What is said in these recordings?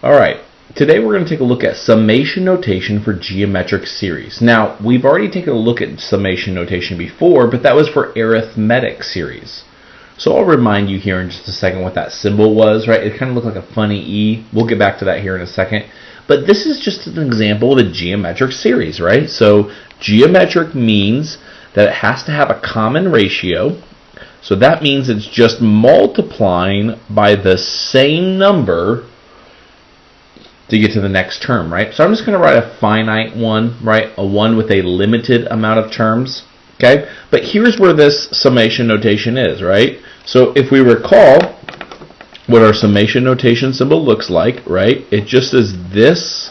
Alright, today we're going to take a look at summation notation for geometric series. Now, we've already taken a look at summation notation before, but that was for arithmetic series. So I'll remind you here in just a second what that symbol was, right? It kind of looked like a funny E. We'll get back to that here in a second. But this is just an example of a geometric series, right? So geometric means that it has to have a common ratio. So that means it's just multiplying by the same number to get to the next term, right? So I'm just going to write a finite one, right? A one with a limited amount of terms, okay? But here's where this summation notation is, right? So if we recall what our summation notation symbol looks like, right? It just is this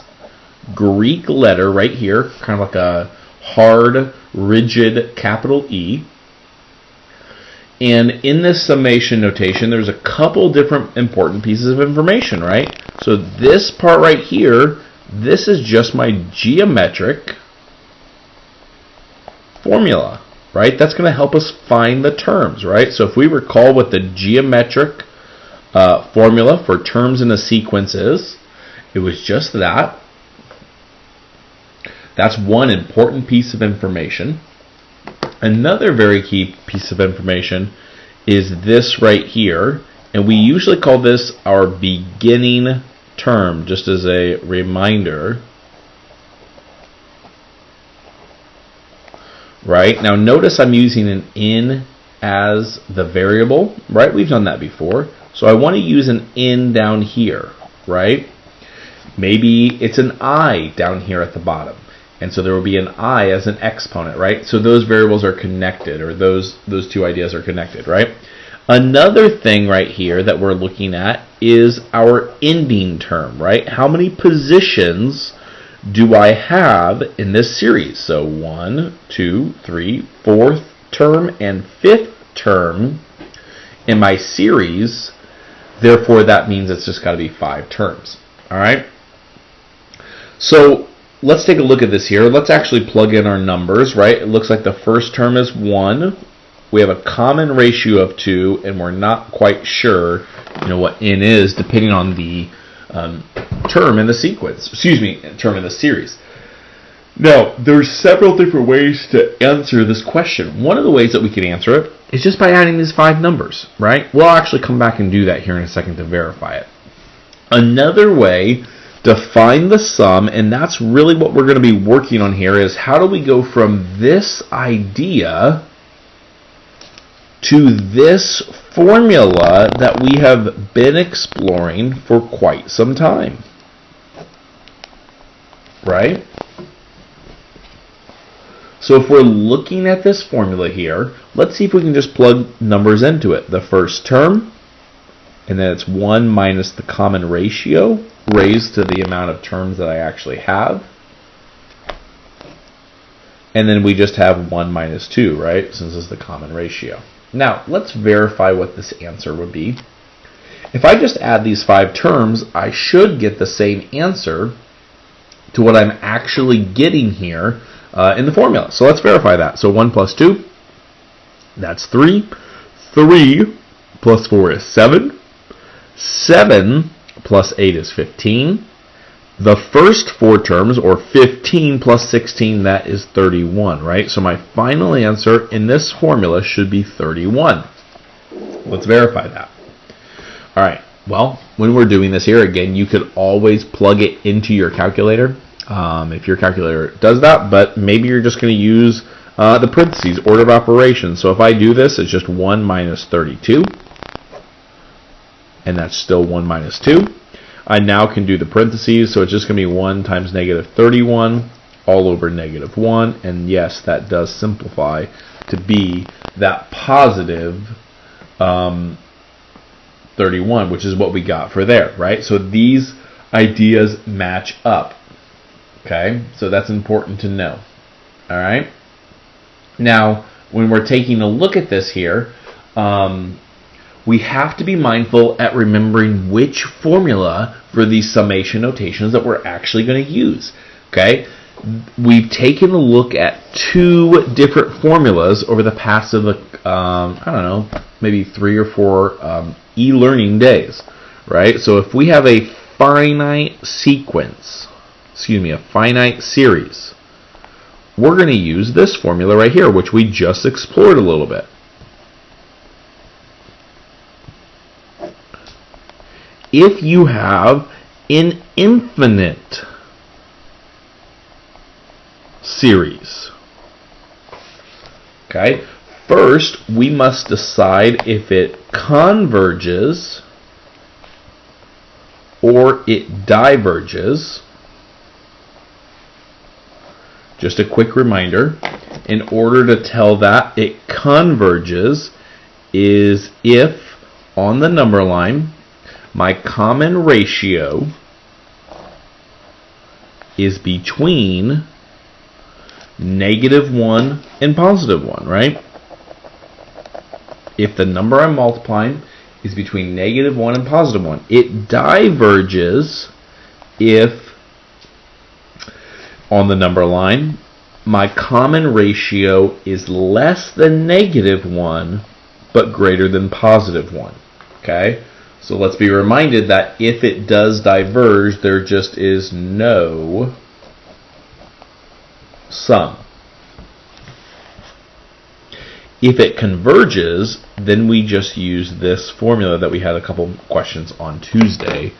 Greek letter right here, kind of like a hard, rigid capital E. And in this summation notation, there's a couple different important pieces of information, right? So this part right here, this is just my geometric formula, right? That's going to help us find the terms, right? So if we recall what the geometric formula for terms in a sequence is, it was just that. That's one important piece of information. Another very key piece of information is this right here, and we usually call this our beginning term, just as a reminder. Right? Now notice I'm using an in as the variable, right? We've done that before. So I want to use an in down here, right? Maybe it's an I down here at the bottom. And so there will be an I as an exponent, right? So those variables are connected, or those two ideas are connected, right? Another thing right here that we're looking at is our ending term, right? How many positions do I have in this series? So 1, 2, 3, 4th term, and 5th term in my series. Therefore, that means it's just got to be 5 terms, all right? So let's take a look at this here. Let's actually plug in our numbers, right? It looks like the first term is 1. We have a common ratio of 2, and we're not quite sure, what n is, depending on the term in the sequence. Term in the series. Now, there's several different ways to answer this question. One of the ways that we can answer it is just by adding these 5 numbers, right? We'll actually come back and do that here in a second to verify it. Another way to find the sum, and that's really what we're going to be working on here, is how do we go from this idea to this formula that we have been exploring for quite some time, right? So if we're looking at this formula here, let's see if we can just plug numbers into it. The first term, and then it's 1 minus the common ratio raised to the amount of terms that I actually have. And then we just have 1 minus 2, right, since it's the common ratio. Now, let's verify what this answer would be. If I just add these 5 terms, I should get the same answer to what I'm actually getting here in the formula. So let's verify that. So 1 plus 2, that's 3. 3 plus 4 is 7. 7 plus 8 is 15. The first 4 terms, or 15 plus 16, that is 31, right? So my final answer in this formula should be 31. Let's verify that. All right, well, when we're doing this here, again, you could always plug it into your calculator if your calculator does that, but maybe you're just going to use the parentheses, order of operations. So if I do this, it's just 1 minus 32. And that's still 1 minus 2. I now can do the parentheses, so it's just going to be 1 times negative 31 all over negative 1. And yes, that does simplify to be that positive 31, which is what we got for there, right? So these ideas match up. Okay, so that's important to know. All right. Now, when we're taking a look at this here, we have to be mindful at remembering which formula for these summation notations that we're actually going to use. Okay, we've taken a look at 2 different formulas over the past of the I don't know, maybe 3 or 4 e-learning days, right? So if we have a finite sequence, a finite series, we're going to use this formula right here, which we just explored a little bit. If you have an infinite series, okay, first we must decide if it converges or it diverges. Just a quick reminder, in order to tell that it converges is if on the number line my common ratio is between -1 and +1, right? If the number I'm multiplying is between -1 and +1, it diverges if on the number line my common ratio is less than -1 but greater than +1. Okay? So let's be reminded that if it does diverge, there just is no sum. If it converges, then we just use this formula that we had a couple questions on Tuesday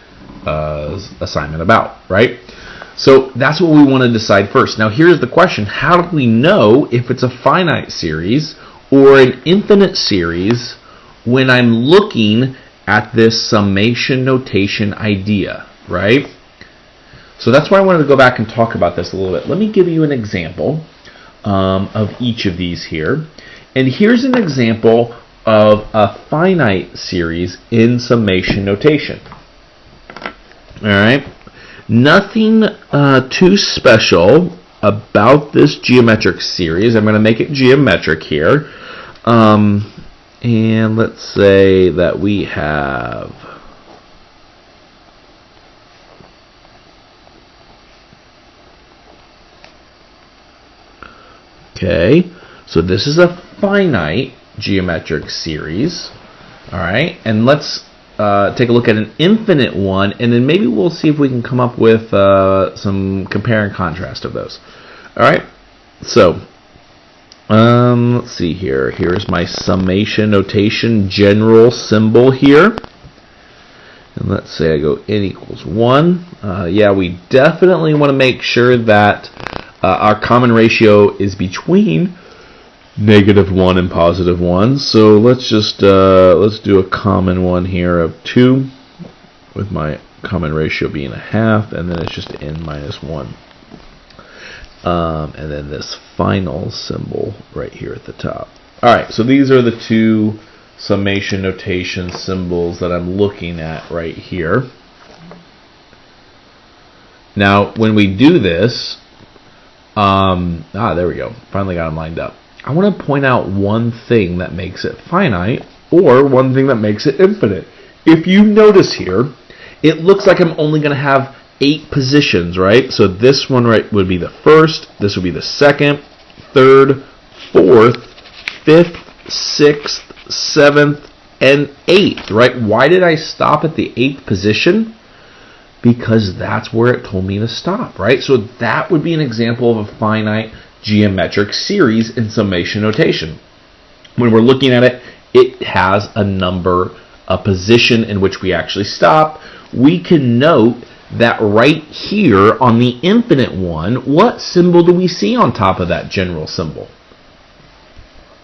assignment about, right? So that's what we want to decide first. Now here's the question: how do we know if it's a finite series or an infinite series when I'm looking at this summation notation idea, right? So that's why I wanted to go back and talk about this a little bit. Let me give you an example of each of these here. And here's an example of a finite series in summation notation. All right? Nothing too special about this geometric series. I'm going to make it geometric here. And let's say that we have so this is a finite geometric series. All right, and let's take a look at an infinite one, and then maybe we'll see if we can come up with some compare and contrast of those. All right, so let's see here. Here's my summation notation general symbol here. And let's say I go n equals 1. Yeah, we definitely want to make sure that our common ratio is between -1 and +1. So let's just let's do a common one here of 2, with my common ratio being 1/2, and then it's just n minus 1. And then this final symbol right here at the top. Alright, so these are the two summation notation symbols that I'm looking at right here. Now, when we do this, there we go. Finally got them lined up. I want to point out one thing that makes it finite, or one thing that makes it infinite. If you notice here, it looks like I'm only going to have 8 positions, right? So this one right would be the first, this would be the second, third, fourth, fifth, sixth, 7th, and 8th, right? Why did I stop at the 8th position? Because that's where it told me to stop, right? So that would be an example of a finite geometric series in summation notation. When we're looking at it, it has a number, a position in which we actually stop. We can note that right here on the infinite one, what symbol do we see on top of that general symbol?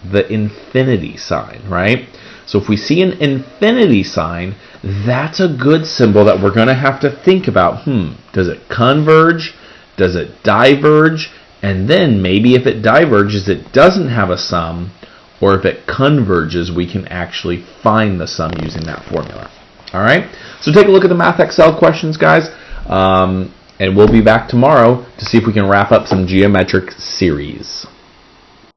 The infinity sign, right? So if we see an infinity sign, that's a good symbol that we're going to have to think about. Does it converge? Does it diverge? And then maybe if it diverges, it doesn't have a sum, or if it converges, we can actually find the sum using that formula. All right, so take a look at the Math Excel questions, guys, and we'll be back tomorrow to see if we can wrap up some geometric series.